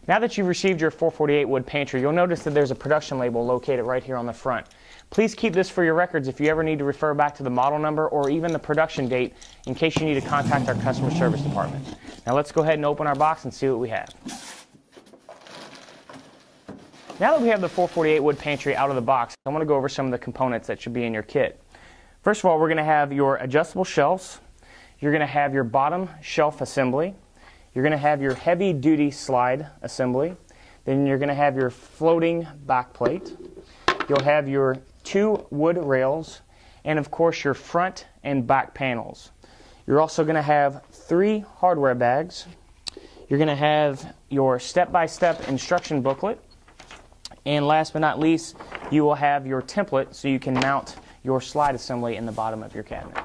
Now that you've received your 448 wood pantry, you'll notice that there's a production label located right here on the front. Please keep this for your records if you ever need to refer back to the model number or even the production date in case you need to contact our customer service department. Now let's go ahead and open our box and see what we have. Now that we have the 448 wood pantry out of the box, I want to go over some of the components that should be in your kit. First of all, we're going to have your adjustable shelves. You're going to have your bottom shelf assembly. You're going to have your heavy duty slide assembly. Then you're going to have your floating back plate. You'll have your 2 wood rails and of course your front and back panels. You're also going to have 3 hardware bags. You're going to have your step-by-step instruction booklet. And last but not least, you will have your template so you can mount your slide assembly in the bottom of your cabinet.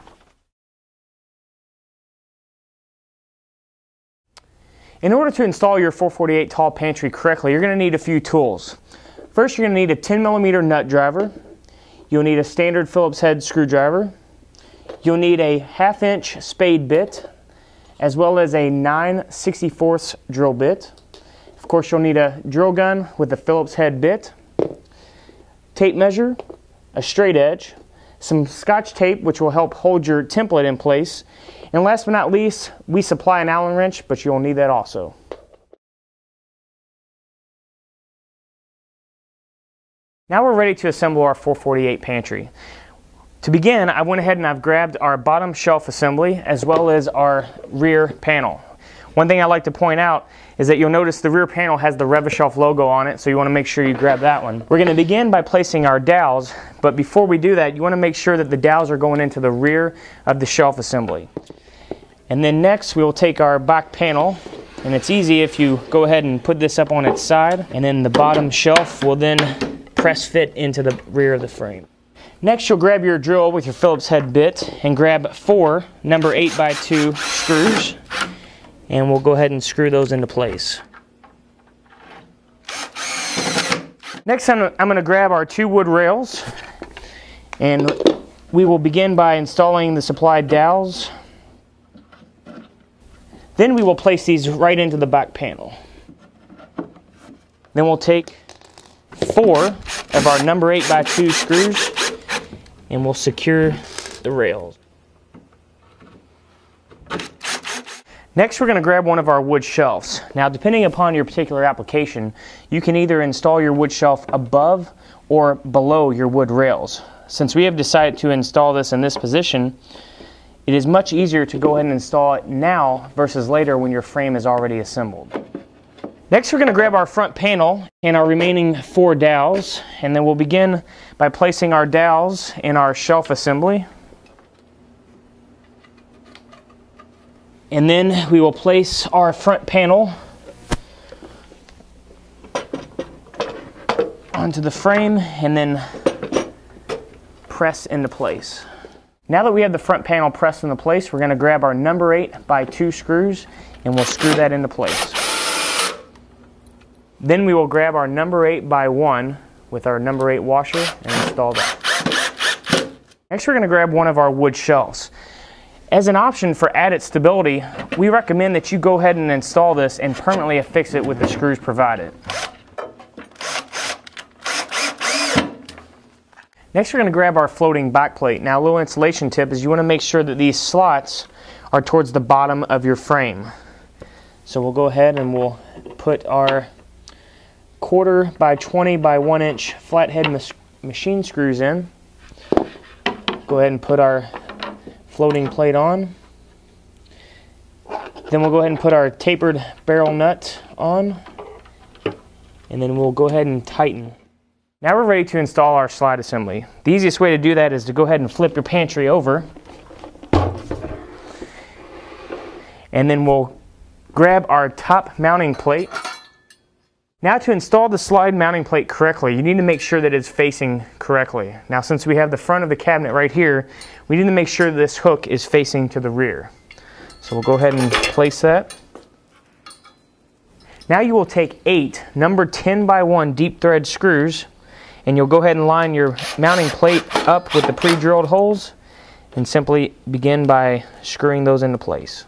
In order to install your 448 tall pantry correctly, you're going to need a few tools. First, you're going to need a 10mm nut driver. You'll need a standard Phillips head screwdriver. You'll need a 1/2 inch spade bit, as well as a 9/64 drill bit. Of course, you'll need a drill gun with a Phillips head bit, tape measure, a straight edge, some Scotch tape which will help hold your template in place, and last but not least, we supply an Allen wrench, but you'll need that also. Now we're ready to assemble our 448 pantry. To begin, I went ahead and I've grabbed our bottom shelf assembly as well as our rear panel. One thing I like to point out is that you'll notice the rear panel has the Rev-A-Shelf logo on it, so you want to make sure you grab that one. We're going to begin by placing our dowels, but before we do that, you want to make sure that the dowels are going into the rear of the shelf assembly. And then next, we will take our back panel, and it's easy if you go ahead and put this up on its side, and then the bottom shelf will then press fit into the rear of the frame. Next, you'll grab your drill with your Phillips head bit and grab 4 number 8x2 screws, and we'll go ahead and screw those into place. Next, I'm going to grab our 2 wood rails, and we will begin by installing the supplied dowels. Then we will place these right into the back panel. Then we'll take 4 of our number 8x2 screws and we'll secure the rails. Next, we're going to grab one of our wood shelves. Now, depending upon your particular application, you can either install your wood shelf above or below your wood rails. Since we have decided to install this in this position, it is much easier to go ahead and install it now versus later when your frame is already assembled. Next, we're going to grab our front panel and our remaining 4 dowels, and then we'll begin by placing our dowels in our shelf assembly. And then we will place our front panel onto the frame and then press into place. Now that we have the front panel pressed into place, we're going to grab our number 8x2 screws and we'll screw that into place. Then we will grab our number 8x1 with our number 8 washer and install that. Next, we're going to grab one of our wood shelves. As an option for added stability, we recommend that you go ahead and install this and permanently affix it with the screws provided. Next, we're going to grab our floating back plate. Now, a little installation tip is you want to make sure that these slots are towards the bottom of your frame. So we'll go ahead and we'll put our 1/4 by 20 by 1 inch flathead machine screws in. Go ahead and put our floating plate on. Then we'll go ahead and put our tapered barrel nut on, and then we'll go ahead and tighten. Now we're ready to install our slide assembly. The easiest way to do that is to go ahead and flip your pantry over, and then we'll grab our top mounting plate. Now, to install the slide mounting plate correctly, you need to make sure that it's facing correctly. Now, since we have the front of the cabinet right here, we need to make sure this hook is facing to the rear. So we'll go ahead and place that. Now you will take 8 number 10x1 deep thread screws, and you'll go ahead and line your mounting plate up with the pre-drilled holes and simply begin by screwing those into place.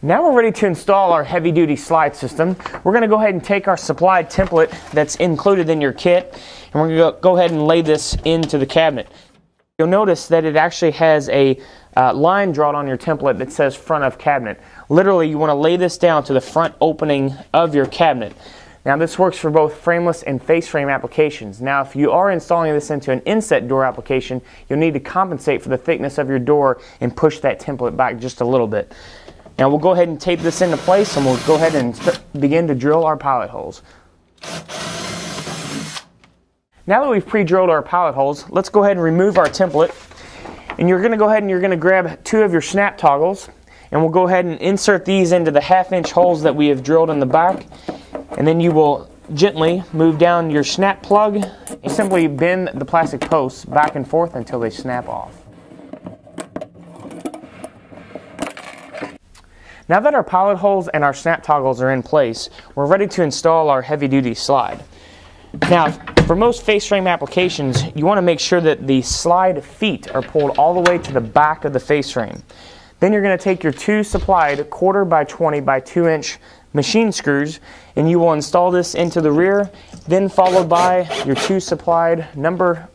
Now we're ready to install our heavy-duty slide system. We're going to go ahead and take our supplied template that's included in your kit, and we're going to go ahead and lay this into the cabinet. You'll notice that it actually has a line drawn on your template that says front of cabinet. Literally, you want to lay this down to the front opening of your cabinet. Now this works for both frameless and face frame applications. Now if you are installing this into an inset door application, you'll need to compensate for the thickness of your door and push that template back just a little bit. Now we'll go ahead and tape this into place, and we'll go ahead and begin to drill our pilot holes. Now that we've pre-drilled our pilot holes, let's go ahead and remove our template. And you're going to go ahead and you're going to grab 2 of your snap toggles, and we'll go ahead and insert these into the 1/2-inch holes that we have drilled in the back. And then you will gently move down your snap plug and simply bend the plastic posts back and forth until they snap off. Now that our pilot holes and our snap toggles are in place, we're ready to install our heavy-duty slide. Now, for most face frame applications, you want to make sure that the slide feet are pulled all the way to the back of the face frame. Then you're going to take your 2 supplied 1/4 by 20 by 2-inch machine screws, and you will install this into the rear, then followed by your 2 supplied number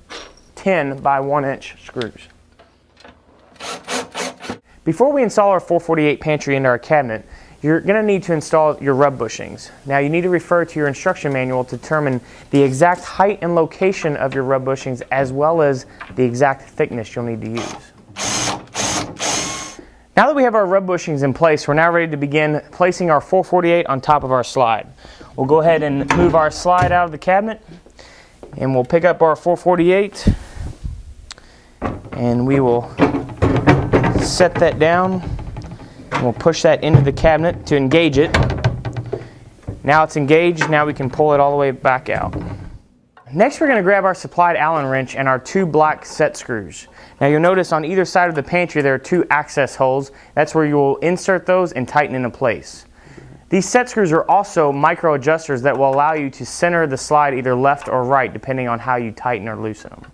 10 by 1-inch screws. Before we install our 448 pantry into our cabinet, you're going to need to install your rub bushings. Now you need to refer to your instruction manual to determine the exact height and location of your rub bushings, as well as the exact thickness you'll need to use. Now that we have our rub bushings in place, we're now ready to begin placing our 448 on top of our slide. We'll go ahead and move our slide out of the cabinet, and we'll pick up our 448, and we will set that down, and we'll push that into the cabinet to engage it. Now it's engaged. Now we can pull it all the way back out. Next, we're going to grab our supplied Allen wrench and our 2 black set screws. Now you'll notice on either side of the pantry there are 2 access holes. That's where you will insert those and tighten into place. These set screws are also micro adjusters that will allow you to center the slide either left or right, depending on how you tighten or loosen them.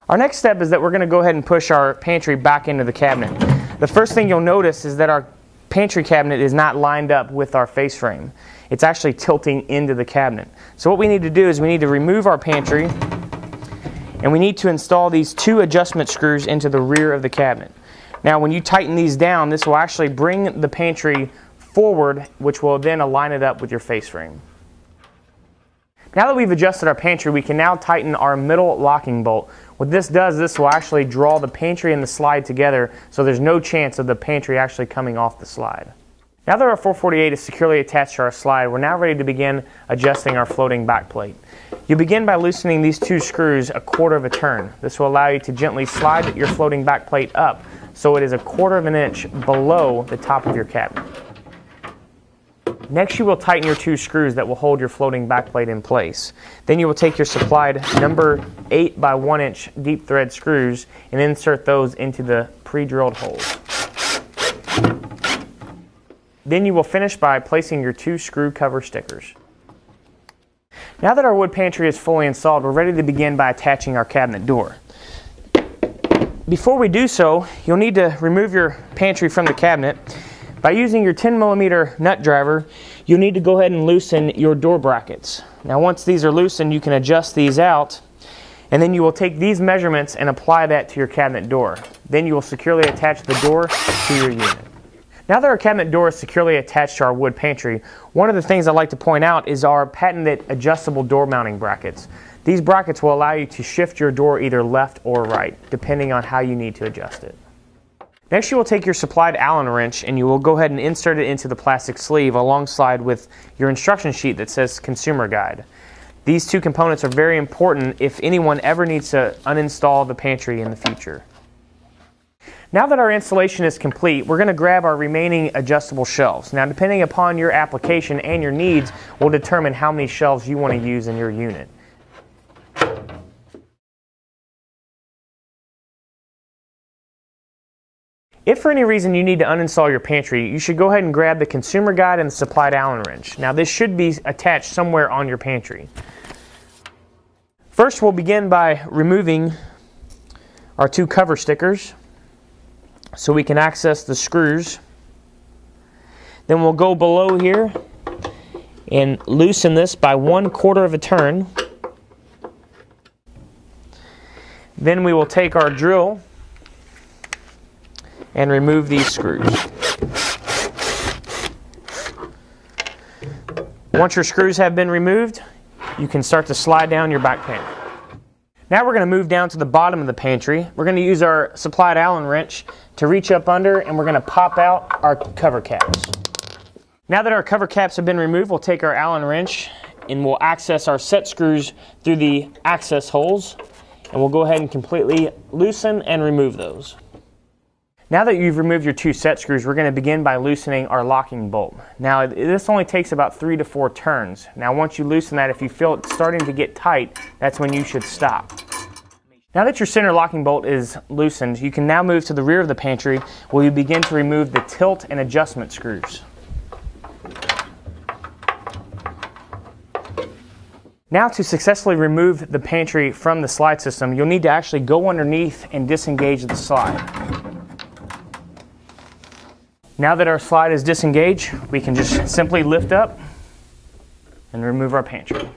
Our next step is that we're going to go ahead and push our pantry back into the cabinet. The first thing you'll notice is that our pantry cabinet is not lined up with our face frame. It's actually tilting into the cabinet. So what we need to do is we need to remove our pantry, and we need to install these 2 adjustment screws into the rear of the cabinet. Now when you tighten these down, this will actually bring the pantry forward, which will then align it up with your face frame. Now that we've adjusted our pantry, we can now tighten our middle locking bolt. What this does, this will actually draw the pantry and the slide together, so there's no chance of the pantry actually coming off the slide. Now that our 448 is securely attached to our slide, we're now ready to begin adjusting our floating back plate. You begin by loosening these 2 screws 1/4 of a turn. This will allow you to gently slide your floating back plate up so it is 1/4 of an inch below the top of your cabinet. Next, you will tighten your 2 screws that will hold your floating backplate in place. Then you will take your supplied number 8 by 1-inch deep thread screws and insert those into the pre-drilled holes. Then you will finish by placing your 2 screw cover stickers. Now that our wood pantry is fully installed, we're ready to begin by attaching our cabinet door. Before we do so, you'll need to remove your pantry from the cabinet. By using your 10mm nut driver, you'll need to go ahead and loosen your door brackets. Now once these are loosened, you can adjust these out, and then you will take these measurements and apply that to your cabinet door. Then you will securely attach the door to your unit. Now that our cabinet door is securely attached to our wood pantry, one of the things I'd like to point out is our patented adjustable door mounting brackets. These brackets will allow you to shift your door either left or right, depending on how you need to adjust it. Next, you will take your supplied Allen wrench and you will go ahead and insert it into the plastic sleeve alongside with your instruction sheet that says Consumer Guide. These 2 components are very important if anyone ever needs to uninstall the pantry in the future. Now that our installation is complete, we're going to grab our remaining adjustable shelves. Now, depending upon your application and your needs, will determine how many shelves you want to use in your unit. If for any reason you need to uninstall your pantry, you should go ahead and grab the Consumer Guide and the supplied Allen wrench. Now this should be attached somewhere on your pantry. First, we'll begin by removing our 2 cover stickers so we can access the screws Then we'll go below here and loosen this by 1/4 of a turn. Then we will take our drill and remove these screws. Once your screws have been removed, you can start to slide down your back panel. Now we're going to move down to the bottom of the pantry. We're going to use our supplied Allen wrench to reach up under, and we're going to pop out our cover caps. Now that our cover caps have been removed, we'll take our Allen wrench and we'll access our set screws through the access holes, and we'll go ahead and completely loosen and remove those. Now that you've removed your 2 set screws, we're going to begin by loosening our locking bolt. Now this only takes about 3 to 4 turns. Now once you loosen that, if you feel it starting to get tight, that's when you should stop. Now that your center locking bolt is loosened, you can now move to the rear of the pantry where you begin to remove the tilt and adjustment screws. Now to successfully remove the pantry from the slide system, you'll need to actually go underneath and disengage the slide. Now that our slide is disengaged, we can just simply lift up and remove our pantry.